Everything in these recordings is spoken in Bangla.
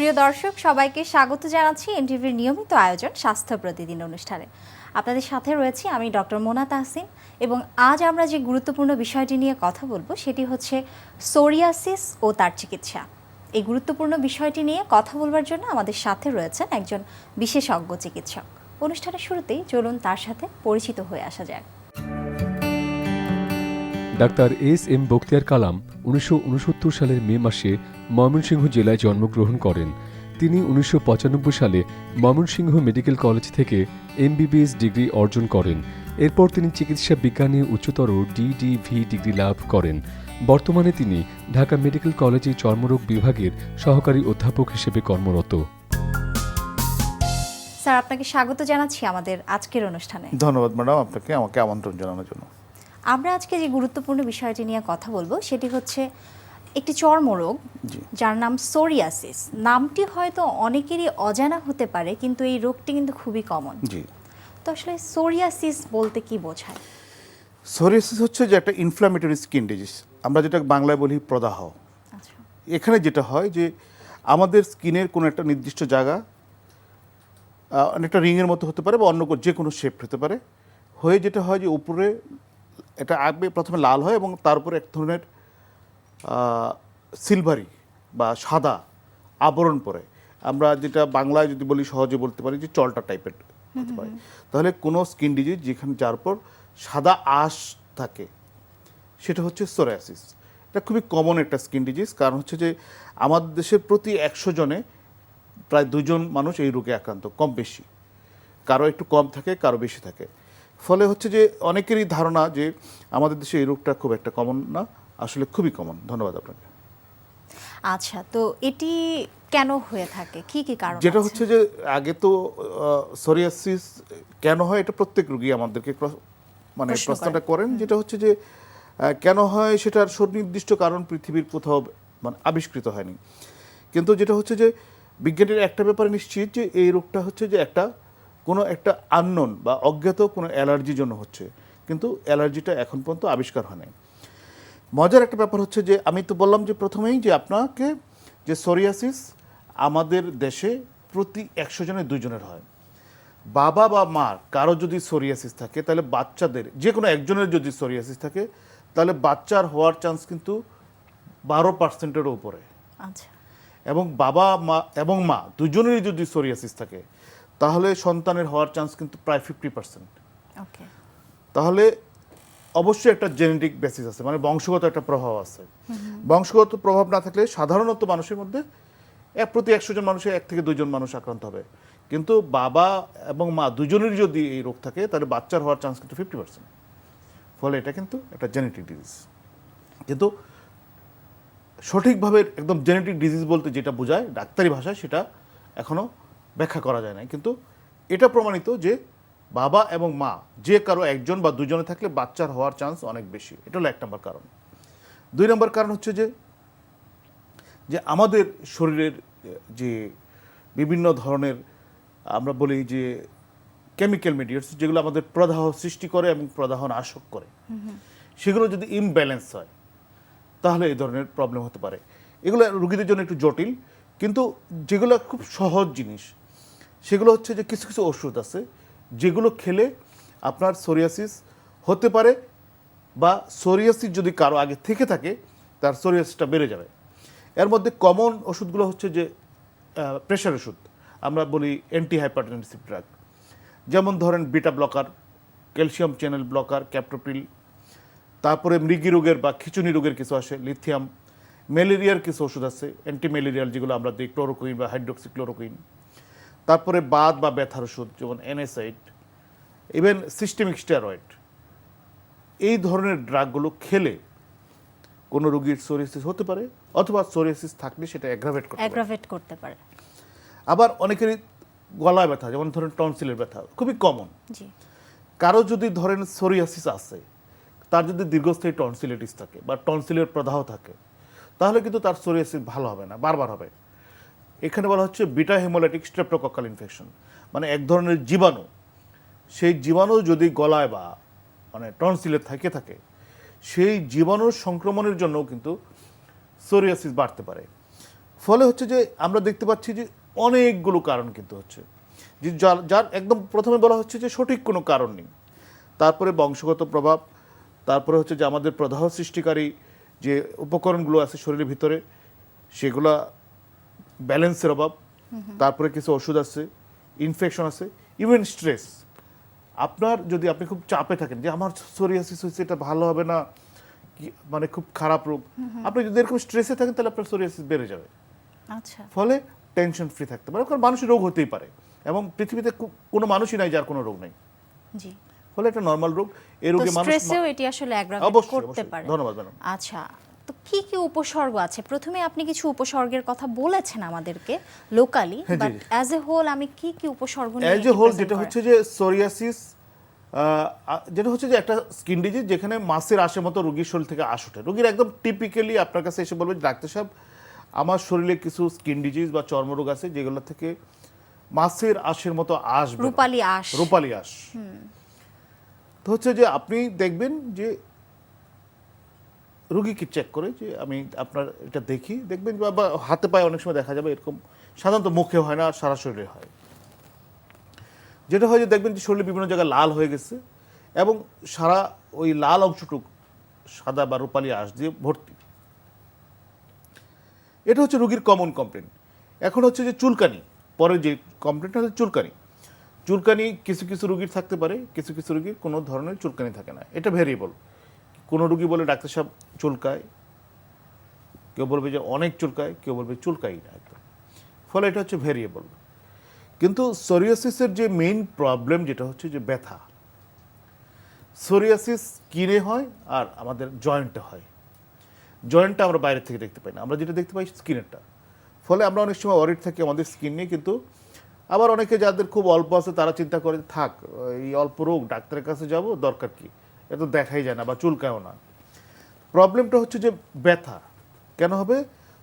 প্রিয় দর্শক সবাইকে স্বাগত জানাচ্ছি এনটিভির নিয়মিত আয়োজন স্বাস্থ্য প্রতিদিন অনুষ্ঠানে। আপনাদের সাথে রয়েছি আমি ডক্টর মোনা তাহসিন এবং আজ আমরা যে গুরুত্বপূর্ণ বিষয়টি নিয়ে কথা বলবো সেটি হচ্ছে সোরিয়াসিস ও তার চিকিৎসা। এই গুরুত্বপূর্ণ বিষয়টি নিয়ে কথা বলবার জন্য আমাদের সাথে রয়েছেন একজন বিশেষজ্ঞ চিকিৎসক। অনুষ্ঠানের শুরুতেই চলুন তার সাথে পরিচিত হয়ে আসা যাক। Doctor SM. বখতিয়ার কালাম 1969 সালের মে মাসে ময়মনসিংহ জেলায় জন্মগ্রহণ করেন। তিনি 1995 সালে ময়মনসিংহ মেডিকেল কলেজ থেকে এমবিবিএস ডিগ্রি অর্জন করেন। এরপর তিনি চিকিৎসা বিজ্ঞানে উচ্চতর ডিডিভি ডিগ্রি লাভ করেন। বর্তমানে তিনি ঢাকা মেডিকেল কলেজে চর্মরোগ বিভাগের সহকারী অধ্যাপক হিসেবে কর্মরত। স্যার, আপনাকে স্বাগত জানাচ্ছি আমাদের আজকের অনুষ্ঠানে। ধন্যবাদ ম্যাডাম, আপনাকে আমাকে আমন্ত্রণ জানানোর জন্য। আমরা আজকে যে গুরুত্বপূর্ণ বিষয়টি নিয়ে কথা বলবো সেটি হচ্ছে একটি চর্মরোগ যার নাম সোরিয়াসিস। নামটি হয়তো অনেকেরই অজানা হতে পারে, কিন্তু এই রোগটি কিন্তু খুবই কমন। জি, তো আসলে সোরিয়াসিস বলতে কি বোঝায়? সোরিয়াসিস হচ্ছে যে একটা ইনফ্ল্যামেটরি স্কিন ডিজিজ, আমরা যেটা বাংলায় বলি প্রদাহ। আচ্ছা, এখানে যেটা হয় যে আমাদের স্কিনের কোনো একটা নির্দিষ্ট জায়গা অনেকটা রিংয়ের মতো হতে পারে বা অন্য যে কোনো শেপ হতে পারে, হয়ে যেটা হয় যে উপরে এটা আগে প্রথমে লাল হয় এবং তার উপরে এক ধরনের সিলভারি বা সাদা আবরণ পরে, আমরা যেটা বাংলায় যদি বলি সহজে বলতে পারি যে চলটা টাইপের হতে পারে। তাহলে কোনো স্কিন ডিজিজ যেখানে যার পর সাদা আঁশ থাকে সেটা হচ্ছে সোরিয়াসিস। এটা খুবই কমন একটা স্কিন ডিজিজ, কারণ হচ্ছে যে আমাদের দেশের প্রতি 100 জনে প্রায় 2 জন মানুষ এই রোগে আক্রান্ত, কম বেশি, কারো একটু কম থাকে কারো বেশি থাকে। ফলে হচ্ছে যে অনেকেরই ধারণা যে আমাদের দেশে এই রোগটা খুব একটা কমন না, আসলে খুবই কমন। ধন্যবাদ আপনাকে। আচ্ছা, তো এটি কেন হয়ে থাকে, কি কি কারণ? যেটা হচ্ছে যে আগে তো সোরিয়াসিস কেন হয় এটা প্রত্যেক রোগী আমাদেরকে মানে প্রশ্নটা করেন, যেটা হচ্ছে যে কেন হয় সেটার সুনির্দিষ্ট কারণ পৃথিবীর কোথাও মানে আবিষ্কৃত হয়নি। কিন্তু যেটা হচ্ছে যে বিজ্ঞানীর একটা ব্যাপারে নিশ্চিত যে এই রোগটা হচ্ছে যে কোনো একটা আননোন বা অজ্ঞাত কোনো অ্যালার্জির জন্য হচ্ছে, কিন্তু অ্যালার্জিটা এখন পর্যন্ত আবিষ্কার হয়নি। মজার একটা ব্যাপার হচ্ছে যে আমি তো বললাম যে প্রথমেই যে আপনাকে যে সোরিয়াসিস আমাদের দেশে প্রতি 100 জনের 2 জনের হয়। বাবা বা মার কারো যদি সোরিয়াসিস থাকে তাহলে বাচ্চাদের যে কোনো একজনের যদি সোরিয়াসিস থাকে তাহলে বাচ্চার হওয়ার চান্স কিন্তু 12%-এরও উপরে। আচ্ছা, এবং বাবা মা এবং মা দুজনেরই যদি সোরিয়াসিস থাকে তাহলে সন্তানের হওয়ার চান্স কিন্তু প্রায় 50%। ওকে, তাহলে অবশ্যই একটা জেনেটিক বেসিস আছে, মানে বংশগত একটা প্রভাব আছে। বংশগত প্রভাব না থাকলে সাধারণত মানুষের মধ্যে প্রতি 100 জন মানুষের 1 থেকে 2 জন মানুষ আক্রান্ত হবে, কিন্তু বাবা এবং মা দুজনেরই যদি এই রোগ থাকে তাহলে বাচ্চার হওয়ার চান্স কিন্তু 50%। ফলে এটা কিন্তু একটা জেনেটিক ডিজিজ। কিন্তু সঠিকভাবে একদম জেনেটিক ডিজিজ বলতে যেটা বোঝায় ডাক্তারি ভাষায় সেটা এখনও ব্যাখ্যা করা যায় না, কিন্তু এটা প্রমাণিত যে বাবা এবং মা যে কারো একজন বা দুজনে থাকলে বাচ্চার হওয়ার চান্স অনেক বেশি। এটা হলো 1 নম্বর কারণ। 2 নম্বর কারণ হচ্ছে যে আমাদের শরীরের যে বিভিন্ন ধরনের আমরা বলি যে কেমিক্যাল মিডিয়েটস যেগুলো আমাদের প্রদাহ সৃষ্টি করে এবং প্রদাহ নাশক করে, সেগুলো যদি ইমব্যালেন্স হয় তাহলে এই ধরনের প্রবলেম হতে পারে। এগুলো রোগীদের জন্য একটু জটিল, কিন্তু যেগুলো খুব সহজ জিনিস সেগুলো হচ্ছে যে কিছু কিছু ওষুধ আছে যেগুলো খেলে আপনার সোরিয়াসিস হতে পারে, বা সোরিয়াসিস যদি কারো আগে থেকে থাকে তার সোরিয়াসিসটা বেড়ে যাবে। এর মধ্যে কমন ওষুধগুলো হচ্ছে যে প্রেশার ওষুধ, আমরা বলি অ্যান্টি হাইপারটেনসিভ ড্রাগ, যেমন ধরেন beta blocker, calcium channel blocker, captopril. তারপরে মৃগী রোগের বা খিচুনি রোগের কিছু আসে লিথিয়াম। ম্যালেরিয়ার কিছু ওষুধ আছে অ্যান্টি ম্যালেরিয়াল, যেগুলো আমরা দিই ক্লোরোকুইন বা হাইড্রোক্সিক্লোরোকুইন। তারপরে বাত বা ব্যথার ওষুধ যেমন NSAID, ইভেন সিস্টেমিক স্টেরয়েড। এই ধরনের ড্রাগগুলো খেলে কোনো রোগীর সোরিয়াসিস হতে পারে, অথবা সোরিয়াসিস থাকলে সেটা অ্যাগ্রাভেট করতে পারে। আবার অনেকেরই গলায় ব্যথা, যেমন ধরেন টনসিলের ব্যথা খুবই কমন। কারো যদি ধরেন সোরিয়াসিস আছে, তার যদি দীর্ঘস্থায়ী টনসিলাইটিস থাকে বা টনসিলের প্রদাহ থাকে, তাহলে কিন্তু তার সোরিয়াসিস ভালো হবে না, বারবার হবে। এখানে বলা হচ্ছে বিটা হেমোলাইটিক স্ট্রেপ্টোকক্কাল ইনফেকশন, মানে এক ধরনের জীবাণু, সেই জীবাণু যদি গলায় বা মানে টনসিলে থাকে সেই জীবাণুর সংক্রমণের জন্যও কিন্তু সোরিয়াসিস বাড়তে পারে। ফলে হচ্ছে যে আমরা দেখতে পাচ্ছি যে অনেকগুলো কারণ কিন্তু হচ্ছে যে যার একদম প্রথমে বলা হচ্ছে যে সঠিক কোনো কারণ নেই, তারপরে বংশগত প্রভাব, তারপরে হচ্ছে যে আমাদের প্রদাহ সৃষ্টিকারী যে উপকরণগুলো আছে শরীরের ভিতরে সেগুলা ব্যালেন্সের অভাব, তারপরে কিছু ওষুধ আছে, ইনফেকশন আছে, ইভেন স্ট্রেস। আপনার যদি আপনি খুব চাপে থাকেন যে আমার সোরিয়াসিস হয়েছে, এটা ভালো হবে না, মানে খুব খারাপ রোগ, আপনি যদি এরকম স্ট্রেসে থাকেন তাহলে আপনার সোরিয়াসিস বেড়ে যাবে। আচ্ছা, ফলে টেনশন ফ্রি থাকতে পারে, কারণ মানুষের রোগ হতেই পারে এবং পৃথিবীতে কোনো মানুষই নাই যার কোনো রোগ নেই। জি। ফলে এটা নর্মাল রোগ, এই তো রোগে মানুষ স্ট্রেসেও এটি আসলে অ্যাগ্রাভেট অবশ্যই করতে অবশ্যই। পারে। ধন্যবাদ ম্যাডাম। আচ্ছা, তো কি কি উপসর্গ আছে? প্রথমে আপনি কিছু উপসর্গের কথা বলেছেন আমাদেরকে লোকালি, হ্যাঁ, জি, বাট জি। অ্যাজ এ হোল আমি কি কি উপসর্গ নিয়ে অ্যাজ এ হোল যেটা হচ্ছে যে সোরিয়াসিস যেটা হচ্ছে যে একটা স্কিন ডিজিজ যেখানে মাছের আঁশের মতো রোগীর শরীর থেকে আঁশ ওঠে। রোগীর একদম টিপিক্যালি আপনার কাছে এসে বলবে ডাক্তার সাহেব আমার শরীরে কিছু স্কিন ডিজিজ বা চর্মরোগ আছে যেগুলো থেকে মাছের আঁশের মতো আঁশ বের হয়। রূপালী আঁশ। রূপালী আঁশ। তো হচ্ছে যে আপনি দেখবেন যে রোগীকে চেক করে যে আমি আপনার এটা দেখবেন বা হাতে পায়ে অনেক সময় দেখা যাবে এরকম, সাধারণত মুখে হয় না, সারা শরীরে হয়। যেটা হয় যে দেখবেন যে শরীরে বিভিন্ন জায়গায় লাল হয়ে গেছে এবং সারা ওই লাল অংশটুক সাদা বা রূপালী আঁশ দিয়ে ভর্তি। এটা হচ্ছে রোগীর কমন কমপ্লেন। এখন হচ্ছে যে চুলকানি, পরে যে কমপ্লেনটা হচ্ছে চুলকানি। চুলকানি কিছু কিছু রোগীর থাকতে পারে, কিছু কিছু রোগীর কোনো ধরনের চুলকানি থাকে না, এটা ভেরিয়েবল। কোনো রোগী বলে ডাক্তার সাহেব চুলকায়, কেউ বলবে যে অনেক চুলকায়, কেউ বলবে চুলকাই না একদম। ফলে এটা হচ্ছে ভেরিয়েবল। কিন্তু সোরিয়াসিসের যে মেইন প্রবলেম যেটা হচ্ছে যে ব্যথা। সোরিয়াসিস স্কিনে হয় আর আমাদের জয়েন্টে হয়। জয়েন্টটা আমরা বাইরে থেকে দেখতে পাই না, আমরা যেটা দেখতে পাই স্কিনেরটা। ফলে আমরা অনেক সময় অরিড থাকি আমাদের স্কিন নিয়ে, কিন্তু আবার অনেকে যাদের খুব অল্প আছে তারা চিন্তা করে থাক এই অল্প রোগ ডাক্তারের কাছে যাব, দরকার কি, এত দেখাই যায় না বা চুলকায়ও না। প্রবলেমটা হচ্ছে যে ব্যথা কেন হবে?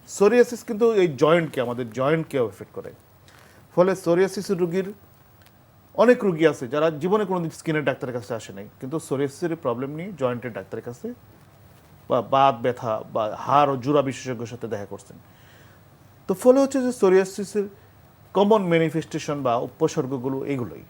সোরিয়াসিস কিন্তু এই জয়েন্টকে, আমাদের জয়েন্টকেও এফেক্ট করে। ফলে সোরিয়াসিস রোগীর অনেক রোগী আছে যারা জীবনে কোনোদিন স্কিনের ডাক্তারের কাছে আসে নাই, কিন্তু সোরিয়াসিসের প্রবলেম নিয়ে জয়েন্টের ডাক্তারের কাছে বা বাত ব্যথা বা হাড় ও জোড়া বিশেষজ্ঞের সাথে দেখা করছেন। তো ফলে হচ্ছে যে সোরিয়াসিসের কমন ম্যানিফেস্টেশন বা উপসর্গগুলো এগুলোই।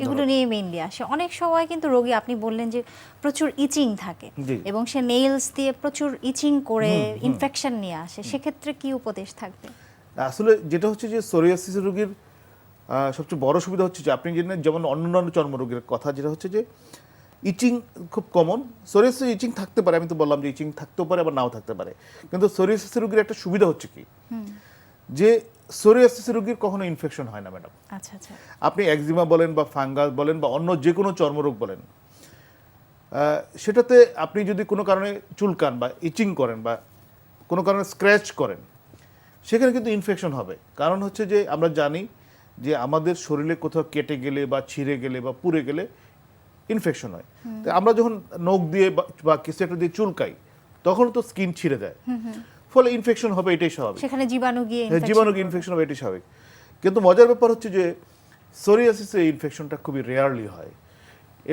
এগুলো নিয়ে মেইনলি আসে। অনেক সময় কিন্তু রোগী, আপনি বললেন যে প্রচুর ইচিং থাকে জি। এবং সে নেইলস দিয়ে প্রচুর ইচিং করে ইনফেকশন নিয়ে আসে, সেক্ষেত্রে কি উপদেশ থাকবে? আসলে যেটা হচ্ছে যে সোরিয়াসিস রোগীর সবচেয়ে বড় সুবিধা হচ্ছে যে আপনি জানেন যেমন অন্যান্য চর্মরোগের কথা, যেটা হচ্ছে যে ইচিং খুব কমন। সোরিয়াসিস ইচিং থাকতে পারে, আমি তো বললাম যে ইচিং থাকতেও পারে আবার নাও থাকতে পারে, কিন্তু সোরিয়াসিস রোগীর একটা সুবিধা হচ্ছে কি যে সোরিয়াসিস রোগীর কখনো ইনফেকশন হয় না ম্যাডাম। আচ্ছা আচ্ছা। আপনি একজিমা বলেন বা ফাঙ্গাস বলেন বা অন্য যে কোনো চর্মরোগ বলেন, সেটাতে আপনি যদি কোনো কারণে চুলকান বা ইচিং করেন বা কোনো কারণে স্ক্র্যাচ করেন, সেখানে কিন্তু ইনফেকশন হবে। কারণ হচ্ছে যে আমরা জানি যে আমাদের শরীরে কোথাও কেটে গেলে বা ছিঁড়ে গেলে বা পুড়ে গেলে ইনফেকশন হয়। তো আমরা যখন নখ দিয়ে বা কিছু একটা দিয়ে চুলকাই, তখন তো স্কিন ছিঁড়ে দেয়, ফলে ইনফেকশন হবে, এটাই স্বাভাবিক। সেখানে জীবাণু গিয়ে জীবাণু ইনফেকশন হবে, এটাই স্বাভাবিক। কিন্তু মজার ব্যাপার হচ্ছে যে সোরিয়াসিসে এই ইনফেকশনটা খুবই রেয়ারলি হয়।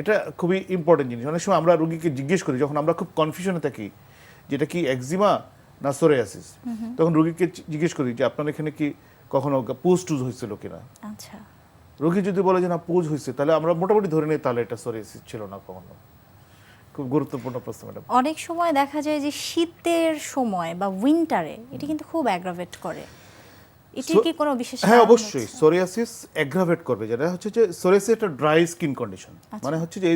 এটা খুবই ইম্পর্টেন্ট জিনিস। অনেক সময় আমরা রোগীকে জিজ্ঞেস করি, যখন আমরা খুব কনফিউশনে থাকি যেটা কি একজিমা না সোরিয়াসিস, তখন রোগীকে জিজ্ঞেস করি যে আপনার এখানে কি কখনো পুজ টুজ হয়েছিল কিনা। আচ্ছা। রোগী যদি বলে যে না পুজ হয়েছে, তাহলে আমরা মোটামুটি ধরে নিই তাহলে এটা সোরিয়াসিস ছিল না কখনো। খুব গুরুত্বপূর্ণ প্রশ্ন ম্যাডাম। অনেক সময় দেখা যায় যে শীতের সময় বা উইন্টারে এটি কিন্তু খুব অ্যাগ্রাভেট করে, এটির কি কোনো বিশেষ হ্যাঁ, কারণ অবশ্যই আছে? সোরিয়াসিস অ্যাগ্রাভেট করবে, যেটা হচ্ছে যে সোরিয়াসিস একটা ড্রাই স্কিন কন্ডিশন। মানে হচ্ছে যে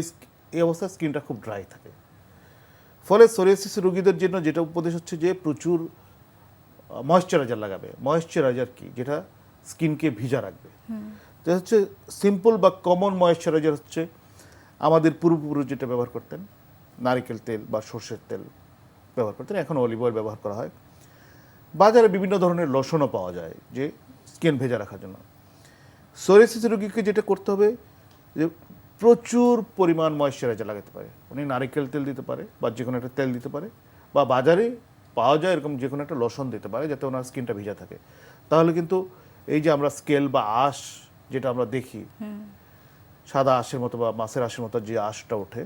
এই অবস্থায় স্কিনটা খুব ড্রাই থাকে। ফলে সোরিয়াসিস রোগীদের জন্য যেটা উপদেশ হচ্ছে যে প্রচুর ময়েশ্চারাইজার লাগাবে। ময়েশ্চারাইজার কি? যেটা স্কিনকে ভিজা রাখবে। তো হচ্ছে সিম্পল বা কমন ময়েশ্চারাইজার হচ্ছে আমাদের পূর্বপুরুষ যেটা ব্যবহার করতেন, নারকেল তেল বা সর্ষের তেল ব্যবহার করতেন, এখন অলিভ অয়েল ব্যবহার করা হয়। বাজারে বিভিন্ন ধরনের লোশনও পাওয়া যায় যে স্কিন ভেজা রাখার জন্য। সোরিয়াসিস রোগীকে যেটা করতে হবে যে প্রচুর পরিমাণ ময়েশ্চারাইজার লাগাতে পারে। উনি নারকেল তেল দিতে পারে বা যে কোনো একটা তেল দিতে পারে, বা বাজারে পাওয়া যায় এরকম যে কোনো একটা লোশন দিতে পারে যাতে ওনার স্কিনটা ভিজা থাকে। তাহলে কিন্তু এই যে আমরা স্কেল বা আঁশ যেটা আমরা দেখি, সাদা আঁশের মতো বা মাছের আঁশের মতো যে আঁশটা ওঠে,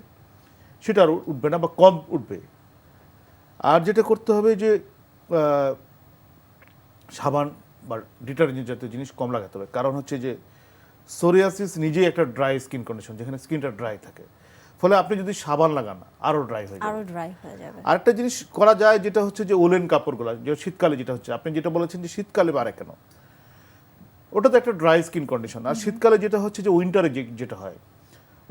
সেটা আর উঠবে না বা কম উঠবে। আর যেটা করতে হবে যে সাবান বা ডিটারজেন্ট জাতীয় জিনিস কম লাগাতে হবে। কারণ হচ্ছে যে সোরিয়াসিস নিজেই একটা ড্রাই স্কিন কন্ডিশন, যেখানে স্কিনটা ড্রাই থাকে। ফলে আপনি যদি সাবান লাগান আরও ড্রাই হয়ে যাবে। আরো ড্রাই হয়ে যাবে। আরেকটা জিনিস করা যায়, যেটা হচ্ছে যে উলেন কাপড়গুলো, যে শীতকালে যেটা হচ্ছে, আপনি যেটা বলেছেন যে শীতকালে বাড়ে কেন, ওটা তো একটা ড্রাই স্কিন কন্ডিশন। আর শীতকালে যেটা হচ্ছে যে উইন্টারে যেটা হয়,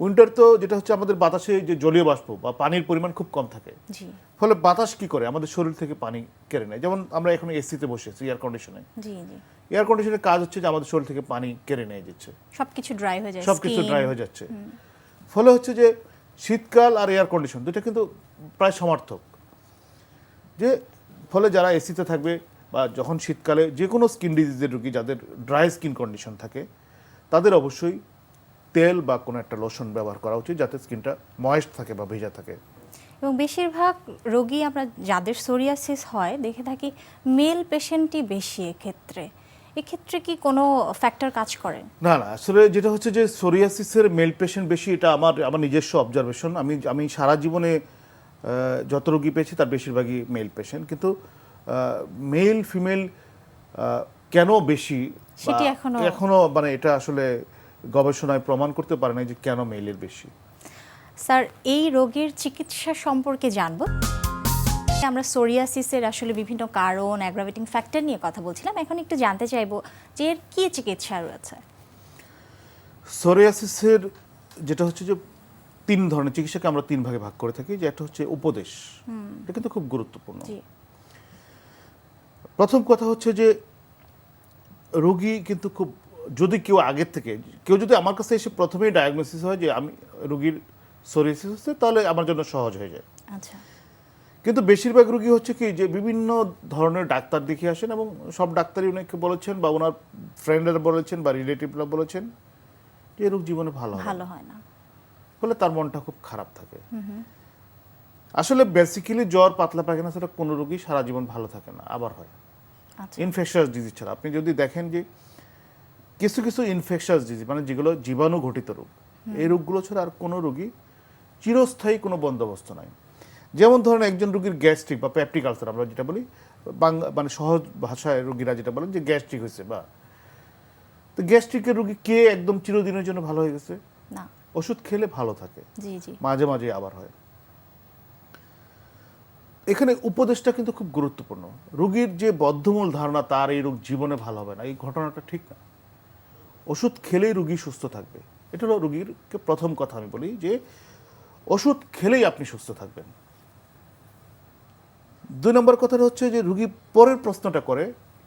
উইন্টার তো যেটা হচ্ছে আমাদের বাতাসে যে জলীয় বাষ্প বা পানির পরিমাণ খুব কম থাকে। জি ফলে বাতাস কি করে আমাদের শরীর থেকে পানি কেড়ে নেয়। যেমন আমরা এখন এসিতে বসে আছি, এয়ার কন্ডিশনে। জি জি, এয়ার কন্ডিশনের কাজ হচ্ছে যে আমাদের শরীর থেকে পানি কেড়ে নিয়ে যাচ্ছে, সবকিছু ড্রাই হয়ে যায়, সবকিছু skin। ড্রাই হয়ে যাচ্ছে। ফলে হচ্ছে যে শীতকাল আর এয়ার কন্ডিশন দুটো কিন্তু প্রায় সমার্থক। যে ফলে যারা এসিতে থাকবে বা যখন শীতকালে যে কোনো স্কিন ডিজিজের রোগী যাদের ড্রাই স্কিন কন্ডিশন থাকে, তাদের অবশ্যই তেল বা কোনো একটা লোশন ব্যবহার করা উচিত, যাতে স্কিনটা ময়েস্ট থাকে বা ভেজা থাকে। এবং বেশিরভাগ রোগী আমরা যাদের সোরিয়াসিস হয় দেখে থাকি মেল পেশেন্টই বেশি এক্ষেত্রে কি কোনো ফ্যাক্টর কাজ করে? না না, আসলে যেটা হচ্ছে যে সোরিয়াসিসের মেল পেশেন্ট বেশি, এটা আমার নিজস্ব অবজারভেশন। আমি সারা জীবনে যত রোগী পেয়েছি তার বেশিরভাগই মেল পেশেন্ট। কিন্তু মেল ফিমেল কেন বেশি সেটি এখনো মানে এটা আসলে গবেষণায় প্রমাণ করতে পারে না যে কেন মেলের বেশি। স্যার, এই রোগের চিকিৎসা সম্পর্কে জানবো। আমরা সোরিয়াসিসের আসলে বিভিন্ন কারণ, অ্যাগ্রাভেটিং ফ্যাক্টর নিয়ে কথা বলছিলাম। এখন একটু জানতে চাইবো যে এর কি চিকিৎসা রয়েছে? সোরিয়াসিসের যেটা হচ্ছে যে 3 ধরনের চিকিৎসাকে আমরা 3 ভাগে ভাগ করে থাকি। যে একটা হচ্ছে উপদেশ, এটা কিন্তু খুব গুরুত্বপূর্ণ। জি প্রথম কথা হচ্ছে যে রোগী কিন্তু খুব, যদি কেউ আগের থেকে, কেউ যদি আমার কাছে এসে প্রথমেই ডায়াগনোসিস হয় যে আমি রোগীর সোরিয়াসিস হচ্ছে, তাহলে আমার জন্য সহজ হয়ে যায়। আচ্ছা, কিন্তু বেশিরভাগ রোগী হচ্ছে কি যে বিভিন্ন ধরনের ডাক্তার দেখিয়ে আসেন, এবং সব ডাক্তারই উনাকে বলেছেন বা ওনার ফ্রেন্ডরা বলেছেন বা রিলেটিভরা বলেছেন যে এই রোগ জীবনে ভালো হয় না। ফলে তার মনটা খুব খারাপ থাকে। আসলে বেসিক্যালি জ্বর, পাতলা পায়খানা ছাড়া কোনো রোগী সারা জীবন ভালো থাকে না, আবার হয়। আচ্ছা, ইনফেকশাস ডিজিজ ছাড়া আপনি যদি দেখেন যে কিছু কিছু ইনফেকশাস ডিজিজ, মানে যেগুলো জীবাণু ঘটিত রোগ, এই রোগগুলো ছাড়া আর কোনো রোগী চিরস্থায়ী কোনো বন্দোবস্ত নাই। যেমন ধরেন একজন রোগীর গ্যাস্ট্রিক বা পেপটিক আলসার, আমরা যেটা বলি মানে সহজ ভাষায় রোগীরা যেটা বলেন যে গ্যাস্ট্রিক হয়েছে, বা তো গ্যাস্ট্রিকের রোগী কে একদম চিরদিনের জন্য ভালো হয়ে গেছে? না। ওষুধ খেলে ভালো থাকে, জি জি, মাঝে মাঝে আবার হয়। এখানে উপদেশটা কিন্তু খুব গুরুত্বপূর্ণ। রোগীর যে বদ্ধমূল ধারণা তার এই রোগ জীবনে ভালো হবে না, এই ঘটনাটা ঠিক না। ওষুধ খেলেই রোগী সুস্থ থাকবে, এটা হলো রোগীরকে প্রথম কথা আমি বলি, যে ওষুধ খেলেই আপনি সুস্থ থাকবেন। 2 নম্বর কথাটা হচ্ছে যে রোগী পরের প্রশ্নটা করে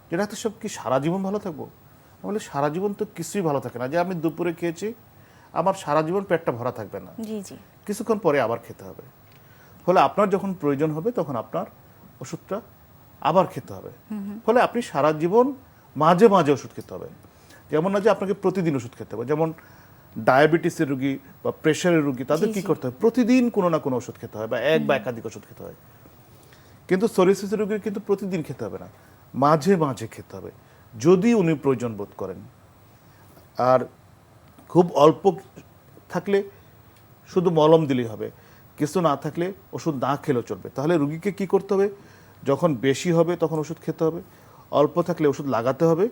যে ডাক্তার সাহেব কি সারা জীবন ভালো থাকবো? বলে সারা জীবন তো কিছুই ভালো থাকে না। যে আমি দুপুরে খেয়েছি, আমার সারা জীবন পেটটা ভরা থাকবে না, জি জি, কিছুক্ষণ পরে আবার খেতে হবে। ফলে আপনার যখন প্রয়োজন হবে তখন আপনার ওষুধটা আবার খেতে হবে। ফলে আপনি সারা জীবন মাঝে মাঝে ওষুধ খেতে হবে। যেমন না যে আপনাকে প্রতিদিন ওষুধ খেতে হবে। যেমন ডায়াবেটিসের রোগী বা প্রেশারের রোগী, তাদের কি করতে হয়? প্রতিদিন কোনো না কোনো ওষুধ খেতে হয়, বা এক বা একাধিক ওষুধ খেতে হয়। কিন্তু সোরিয়াসিসের রোগীর কিন্তু প্রতিদিন খেতে হবে না, মাঝে মাঝে খেতে হবে যদি উনি প্রয়োজন বোধ করেন। আর খুব অল্প থাকলে শুধু মলম দিলেই হবে, কিছু না থাকলে ওষুধ না খেলেও চলবে। তাহলে রুগীকে কি করতে হবে? যখন বেশি হবে তখন ওষুধ খেতে হবে, অল্প থাকলে ওষুধ লাগাতে হবে,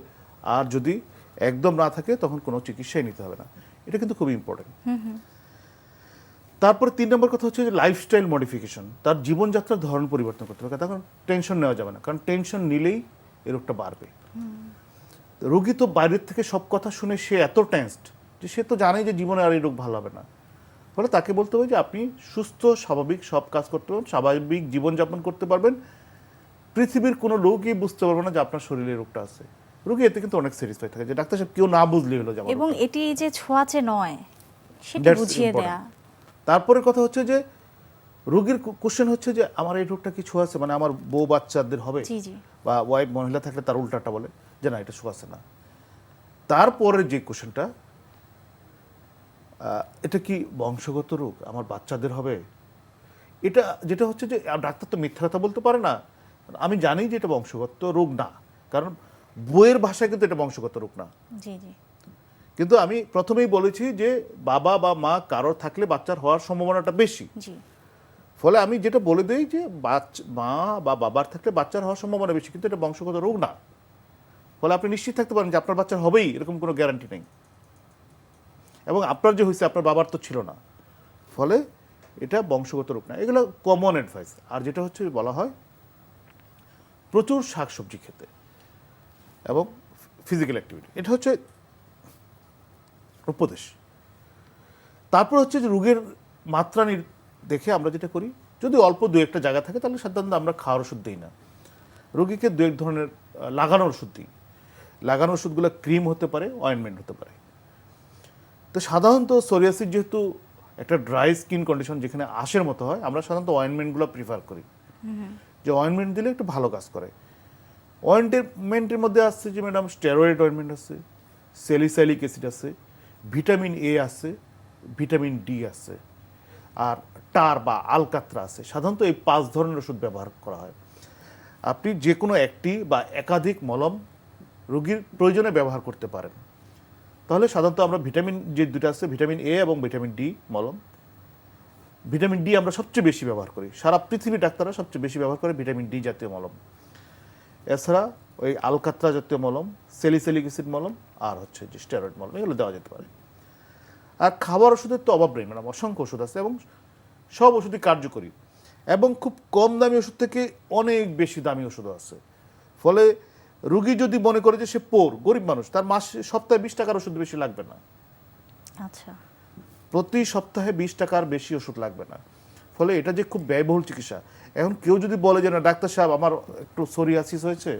আর যদি একদম না থাকে তখন কোনো চিকিৎসাই নিতে হবে না। এটা কিন্তু খুব ইম্পর্টেন্ট। তারপরে 3 নম্বর কথা হচ্ছে যে লাইফস্টাইল মডিফিকেশন, তার জীবনযাত্রার ধরন পরিবর্তন করতে হবে। তখন টেনশন নেওয়া যাবে না, কারণ টেনশন নিলেই এই রোগটা বাড়বে। রোগী তো বাইরের থেকে সব কথা শুনে সে এত টেন্সড যে সে তো জানেই যে জীবনে আর এই রোগ ভালো হবে না। ফলে তাকে বলতে হবে যে আপনি সুস্থ স্বাভাবিক সব কাজ করতে পারবেন, স্বাভাবিক জীবনযাপন করতে পারবেন, পৃথিবীর কোনো রোগই বুঝতে পারবে না যে আপনার শরীরে রোগটা আছে। রোগী এতে কিন্তু অনেক স্যাটিসফাই থাকে যে ডাক্তার সাহেব কেউ না বুঝলেই হলো যে আমার এবং রোগটা। এটি যে ছোঁয়াচে নয় সেটা That's বুঝিয়ে important. দেয়া। তারপরে কথা হচ্ছে যে রোগীর কোশ্চেন হচ্ছে যে আমার এই রোগটা কি ছোঁয়াছে, মানে আমার বউ বাচ্চাদের হবে, জি জি, বা ওয়াইফ মহিলা থাকলে তার উল্টাটা বলে যে না এটা ছোঁয়াছে না। তারপরে যে কোশ্চেনটা, এটা কি বংশগত রোগ, আমার বাচ্চাদের হবে? এটা যেটা হচ্ছে যে ডাক্তার তো মিথ্যা কথা বলতে পারে না। আমি জানি যে এটা বংশগত রোগ না, কারণ বইয়ের ভাষায় কিন্তু এটা বংশগত রোগ না। জি জি, কিন্তু আমি প্রথমেই বলেছি যে বাবা বা মা কারোর থাকলে বাচ্চার হওয়ার সম্ভাবনাটা বেশি। জি, ফলে আমি যেটা বলে দেই যে মা বা বাবার থাকলে বাচ্চার হওয়ার সম্ভাবনা বেশি, কিন্তু এটা বংশগত রোগ না। ফলে আপনি নিশ্চিত থাকতে পারেন যে আপনার বাচ্চার হবেই এরকম কোনো গ্যারান্টি নেই, এবং আপনার যে হয়েছে আপনার বাবার তো ছিল না, ফলে এটা বংশগত রোগ না। এগুলো কমন অ্যাডভাইস। আর যেটা হচ্ছে বলা হয় প্রচুর শাকসবজি খেতে এবং ফিজিক্যাল অ্যাক্টিভিটি, এটা হচ্ছে উপদেশ। তারপর হচ্ছে যে রোগের মাত্রা দেখে আমরা যেটা করি, যদি অল্প দু একটা জায়গা থাকে তাহলে সাধারণত আমরা খাওয়ার ওষুধ দিই না, রোগীকে দু এক ধরনের লাগানোর ওষুধ দিই। লাগানোর ওষুধগুলো ক্রিম হতে পারে, অয়েনমেন্ট হতে পারে। তো সাধারণত সোরিয়াসিস যেহেতু একটা ড্রাই স্কিন কন্ডিশন যেখানে আঁশের মতো হয়, আমরা সাধারণত অয়েনমেন্টগুলো প্রিফার করি, যে অয়েনমেন্ট দিলে একটু ভালো কাজ করে। অয়েনমেন্টের মধ্যে আসছে যে ম্যাডাম স্টেরয়েড অয়েনমেন্ট আছে, স্যালিসাইলিক অ্যাসিড আছে, ভিটামিন এ আছে, ভিটামিন ডি আছে, আর টার বা আলকাত্রা আছে। সাধারণত এই 5 ধরনের ওষুধ ব্যবহার করা হয়। আপনি যে কোনো একটি বা একাধিক মলম রোগীর প্রয়োজনে ব্যবহার করতে পারেন। তাহলে সাধারণত আমরা ভিটামিন যে দুটো আছে, ভিটামিন এ এবং ভিটামিন ডি মলম, ভিটামিন ডি আমরা সবচেয়ে বেশি ব্যবহার করি, সারা পৃথিবী ডাক্তাররা সবচেয়ে বেশি ব্যবহার করে ভিটামিন ডি জাতীয় মলম। এছাড়া ওই আলকাত্রা জাতীয় মলম, স্যালিসাইলিক অ্যাসিড মলম, আর হচ্ছে যে স্টেরয়েড মলম, এগুলো দেওয়া যেতে পারে। আর খাবার ওষুধের তো অভাব নেই ম্যাডাম, অসংখ্য ওষুধ আছে এবং সব ওষুধই কার্যকরী, এবং খুব কম দামি ওষুধ থেকে অনেক বেশি দামি ওষুধও আছে। ফলে রোগী যদি মনে করে যে সে গরিব মানুষ, তার সপ্তাহে 20 টাকার ওষুধ বেশি লাগবে না। আচ্ছা, প্রতি সপ্তাহে 20 টাকার বেশি ওষুধ লাগবে না। ফলে এটা যে খুব ব্যয়বহুল চিকিৎসা। এখন কেউ যদি বলে যে না ডাক্তার সাহেব আমার একটু সোরিয়াসিস হয়েছে,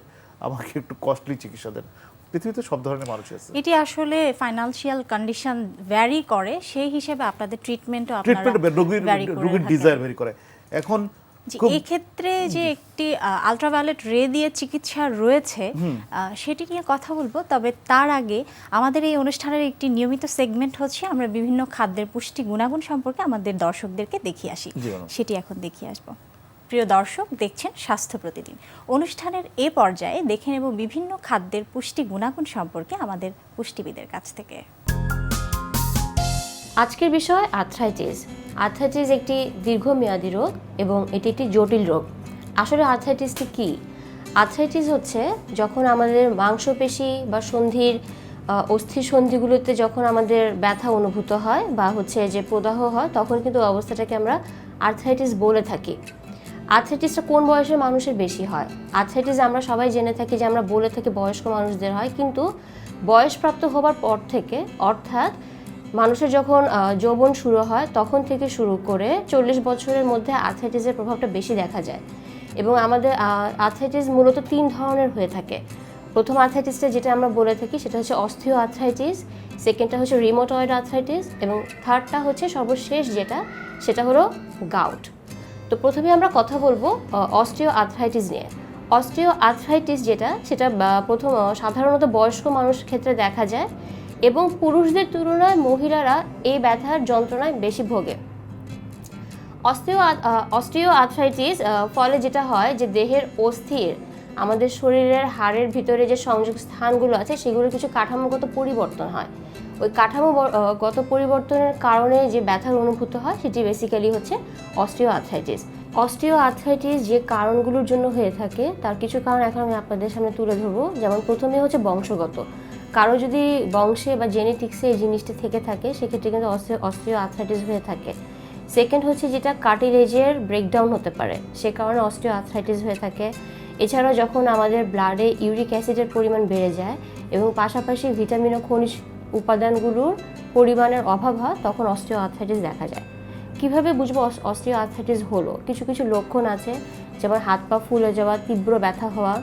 আমাকে একটু কস্টলি চিকিৎসা দেন, পৃথিবীতে সব ধরনের মানুষ আছে। এটি আসলে ফাইনান্সিয়াল কন্ডিশন ভ্যারি করে, সেই হিসেবে আপনাদের ট্রিটমেন্টও রোগীর ডিজায়ার ভ্যারি করে। এখন এই ক্ষেত্রে যে একটি আলট্রাভায়োলেট রে দিয়ে চিকিৎসা রয়েছে, সেটি নিয়ে কথা বলবো। তবে তার আগে আমাদের এই অনুষ্ঠানের একটি নিয়মিত সেগমেন্ট হচ্ছে আমরা বিভিন্ন খাদ্যের পুষ্টি গুণাগুণ সম্পর্কে আমাদের দর্শকদেরকে দেখিয়ে আসি, সেটি এখন দেখিয়ে আসবো। প্রিয় দর্শক, দেখছেন স্বাস্থ্য প্রতিদিন। অনুষ্ঠানের এ পর্যায়ে দেখে নেব বিভিন্ন খাদ্যের পুষ্টি গুণাগুণ সম্পর্কে আমাদের পুষ্টিবিদের কাছ থেকে। আজকের বিষয় আর্থ্রাইটিস। আর্থ্রাইটিস একটি দীর্ঘমেয়াদী রোগ এবং এটি একটি জটিল রোগ। আসলে আর্থ্রাইটিসটি কী? আর্থ্রাইটিস হচ্ছে যখন আমাদের মাংসপেশি বা সন্ধির অস্থির সন্ধিগুলোতে যখন আমাদের ব্যথা অনুভূত হয় বা হচ্ছে যে প্রদাহ হয়, তখন কিন্তু অবস্থাটাকে আমরা আর্থ্রাইটিস বলে থাকি। আর্থ্রাইটিসটা কোন বয়সের মানুষের বেশি হয়? আর্থ্রাইটিস আমরা সবাই জেনে থাকি যে আমরা বলে থাকি বয়স্ক মানুষদের হয়, কিন্তু বয়সপ্রাপ্ত হবার পর থেকে, অর্থাৎ মানুষের যখন যৌবন শুরু হয় তখন থেকে শুরু করে 40 বছরের মধ্যে আর্থ্রাইটিসের প্রভাবটা বেশি দেখা যায়। এবং আমাদের আর্থ্রাইটিস মূলত 3 ধরনের হয়ে থাকে। প্রথম আর্থ্রাইটিসটা যেটা আমরা বলে থাকি সেটা হচ্ছে অস্থিও আর্থ্রাইটিস, সেকেন্ডটা হচ্ছে রিউমাটয়েড আর্থ্রাইটিস, এবং থার্ডটা হচ্ছে সর্বশেষ যেটা, সেটা হলো গাউট। তো প্রথমে আমরা কথা বলবো অস্টিও আর্থ্রাইটিস নিয়ে। অস্টিও আর্থ্রাইটিস যেটা, সেটা প্রথম সাধারণত বয়স্ক মানুষের ক্ষেত্রে দেখা যায় এবং পুরুষদের তুলনায় মহিলারা এই ব্যথার যন্ত্রণায় বেশি ভোগে। অস্টিও আর্থ্রাইটিস ফলে যেটা হয় যে দেহের অস্থির, আমাদের শরীরের হাড়ের ভিতরে যে সংযোগ স্থানগুলো আছে সেগুলোর কিছু কাঠামোগত পরিবর্তন হয়। ওই কাঠামোগত পরিবর্তনের কারণে যে ব্যথার অনুভূত হয় সেটি বেসিক্যালি হচ্ছে অস্টিও আর্থ্রাইটিস। অস্টিও আর্থ্রাইটিস যে কারণগুলোর জন্য হয়ে থাকে তার কিছু কারণ এখন আমি আপনাদের সামনে তুলে ধরবো। যেমন প্রথমে হচ্ছে বংশগত, কারো যদি বংশে বা জেনেটিক্সে এই জিনিসটা থেকে থাকে সেক্ষেত্রে কিন্তু অস্টিও আর্থ্রাইটিস হয়ে থাকে। সেকেন্ড হচ্ছে যেটা কার্টিলেজের ব্রেকডাউন হতে পারে, সে কারণে অস্টিও আর্থ্রাইটিস হয়ে থাকে। এছাড়াও যখন আমাদের ব্লাডে ইউরিক অ্যাসিডের পরিমাণ বেড়ে যায় এবং পাশাপাশি ভিটামিন ও খনিজ উপাদানগুলোর পরিমাণের অভাব হয়, তখন অস্টিও আর্থ্রাইটিস দেখা যায়। কিভাবে বুঝবো অস্টিও আর্থ্রাইটিস হলো? কিছু কিছু লক্ষণ আছে, যেমন হাত পা ফুলে যাওয়া, তীব্র ব্যথা হওয়া,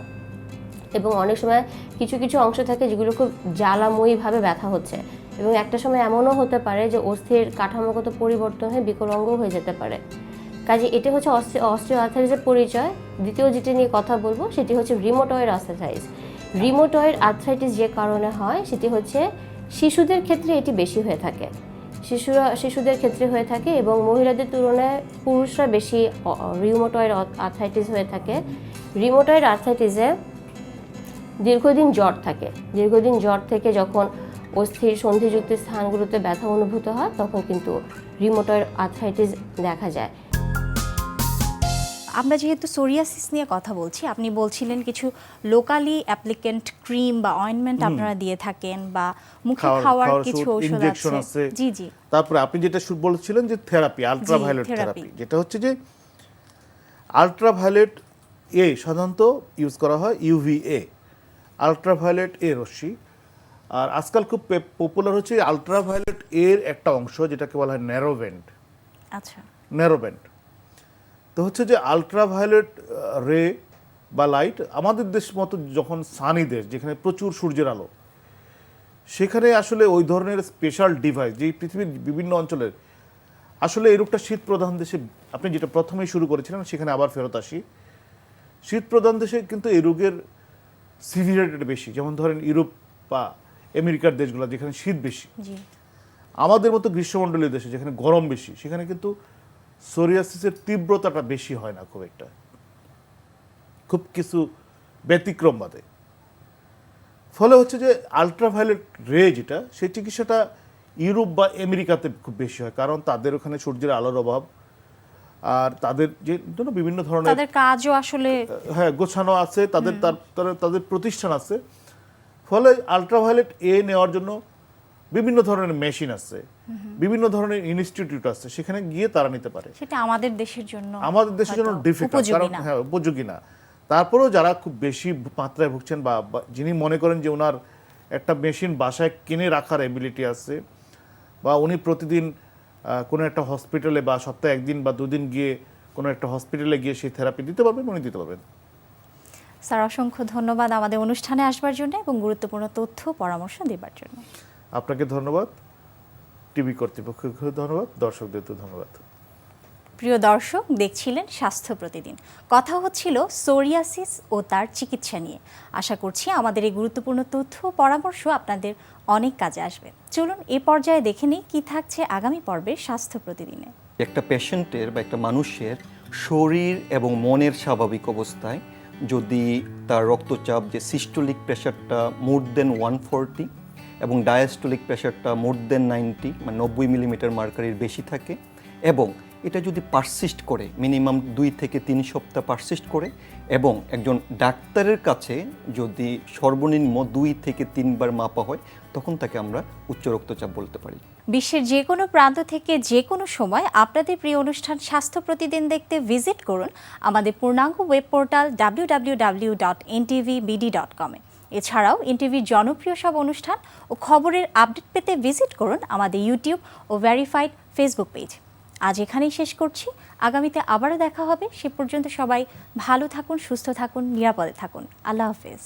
এবং অনেক সময় কিছু কিছু অংশ থাকে যেগুলো খুব জ্বালাময়ীভাবে ব্যথা হচ্ছে, এবং একটা সময় এমনও হতে পারে যে অস্থির কাঠামোগত পরিবর্তন হয়ে বিকলাঙ্গ হয়ে যেতে পারে। কাজে এটা হচ্ছে অস্টিও আর্থ্রাইটিসের পরিচয়। দ্বিতীয় যেটা নিয়ে কথা বলবো সেটি হচ্ছে রিউমাটয়েড আর্থ্রাইটিস। রিউমাটয়েড আর্থ্রাইটিস যে কারণে হয় সেটি হচ্ছে শিশুদের ক্ষেত্রে এটি বেশি হয়ে থাকে, শিশুদের ক্ষেত্রে হয়ে থাকে, এবং মহিলাদের তুলনায় পুরুষরা বেশি রিউমাটয়েড আর্থ্রাইটিস হয়ে থাকে। রিউমাটয়েড আর্থ্রাইটিসে দীর্ঘদিন জ্বর থাকে, দীর্ঘদিন জ্বর থেকে যখন অস্থির সন্ধিযুক্ত স্থানগুলোতে ব্যথা অনুভূত হয় তখন কিন্তু রিউমাটয়েড আর্থ্রাইটিস দেখা যায়। আমরা যেহেতু সোরিয়াসিস নিয়ে কথা বলছি, আপনি বলছিলেন কিছু লোকালি অ্যাপ্লিকেন্ট ক্রিম বা অয়েন্টমেন্ট আপনারা দিয়ে থাকেন বা মুখে খাওয়ার কিছু ঔষধ ইনজেকশন আছে। আছে। জি জি। তারপরে আপনি যেটা বলছিলেন যে থেরাপি, আলট্রাভায়োলেট থেরাপি। থেরাপি, যেটা হচ্ছে যে আলট্রাভায়োলেট এ সাধারণত ইউজ করা হয় ইউভিএ, আলট্রাভায়োলেট এ রশ্মি। আর আজকাল খুব পপুলার হচ্ছে আলট্রাভায়োলেট এর একটা অংশ যেটাকে বলা হয় ন্যারোব্যান্ড। আচ্ছা। ন্যারোব্যান্ড তো হচ্ছে যে আলট্রাভায়োলেট রে বা লাইট আমাদের দেশ মতো যখন সানি দেশ, যেখানে প্রচুর সূর্যের আলো, সেখানে আসলে ওই ধরনের স্পেশাল ডিভাইস যেই পৃথিবীর বিভিন্ন অঞ্চলের, আসলে এই রোগটা শীত প্রধান দেশে, আপনি যেটা প্রথমেই শুরু করেছিলেন সেখানে আবার ফেরত আসি, শীত প্রধান দেশে কিন্তু এই রোগের সিভিয়ারিটি বেশি। যেমন ধরেন ইউরোপ বা আমেরিকার দেশগুলো যেখানে শীত বেশি, জি। আমাদের মতো গ্রীষ্মমণ্ডলীয় দেশে যেখানে গরম বেশি, সেখানে কিন্তু সোরিয়াসিসের তীব্রতাটা বেশি হয় না খুব একটা, খুব কিছু ব্যতিক্রম বাদে। ফলে হচ্ছে যে আলট্রাভায়োলেট রে যেটা, সেই চিকিৎসাটা ইউরোপ বা আমেরিকাতে খুব বেশি হয়, কারণ তাদের ওখানে সূর্যের আলোর অভাব, আর তাদের যে জন্য বিভিন্ন ধরনের তাদের কাজও আসলে হ্যাঁ গোছানো আছে, তাদের তাদের প্রতিষ্ঠান আছে। ফলে আলট্রাভায়োলেট এ নেওয়ার জন্য বিভিন্ন ধরনের মেশিন আছে, বিভিন্ন ধরনের ইনস্টিটিউট আছে, সেখানে গিয়ে তারা নিতে পারে। সেটা আমাদের দেশের জন্য আমাদের দেশের জন্য হয়তো ডিফিকাল্ট, উপযোগী কারণ না। হ্যাঁ উপযোগী না। তারপরেও যারা খুব বেশি মাত্রায় ভুগছেন বা যিনি মনে করেন যে ওনার একটা মেশিন বাসায় কিনে রাখার এবিলিটি আছে, বা উনি প্রতিদিন কোনো একটা হসপিটালে বা সপ্তাহে একদিন বা দুদিন গিয়ে কোনো একটা হসপিটালে গিয়ে সেই থেরাপি দিতে পারবেন, উনি দিতে পারবেন। স্যার অসংখ্য ধন্যবাদ আমাদের অনুষ্ঠানে আসবার জন্য এবং গুরুত্বপূর্ণ তথ্য পরামর্শ দেবার জন্য। আপনাকে ধন্যবাদ, টিভি কর্তৃপক্ষকে ধন্যবাদ, দর্শকদেরও ধন্যবাদ। প্রিয় দর্শক, দেখছিলেন স্বাস্থ্য প্রতিদিন। কথা হচ্ছিল সোরিয়াসিস ও তার চিকিৎসা নিয়ে। আশা করছি আমাদের এই গুরুত্বপূর্ণ তথ্য ও পরামর্শ আপনাদের অনেক কাজে আসবে। চলুন এ পর্যায়ে দেখে নিই কি থাকছে আগামী পর্বে স্বাস্থ্য প্রতিদিনে। একটা পেশেন্টের বা একটা মানুষের শরীর এবং মনের স্বাভাবিক অবস্থায় যদি তার রক্তচাপ, যে সিস্টোলিক প্রেশারটা মোর দেন 140 এবং ডায়াস্টোলিক প্রেশারটা মোর দেন 90 মানে 90 মিলিমিটার মার্কারির বেশি থাকে, এবং এটা যদি পারসিস্ট করে মিনিমাম 2 থেকে 3 সপ্তাহ পারসিস্ট করে, এবং একজন ডাক্তারের কাছে যদি সর্বনিম্ন 2 থেকে 3 বার মাপা হয়, তখন তাকে আমরা উচ্চ রক্তচাপ বলতে পারি। বিশ্বের যে কোনো প্রান্ত থেকে যে কোনো সময় আপনাদের প্রিয় অনুষ্ঠান স্বাস্থ্য প্রতিদিন দেখতে ভিজিট করুন আমাদের পূর্ণাঙ্গ ওয়েব পোর্টাল www.ntvbd.com এ। এছাড়াও এনটিভির জনপ্রিয় সব অনুষ্ঠান ও খবরের আপডেট পেতে ভিজিট করুন আমাদের ইউটিউব ও ভেরিফাইড ফেসবুক পেজ। আজ এখানেই শেষ করছি, আগামীতে আবারও দেখা হবে। সে পর্যন্ত সবাই ভালো থাকুন, সুস্থ থাকুন, নিরাপদে থাকুন। আল্লাহ হাফেজ।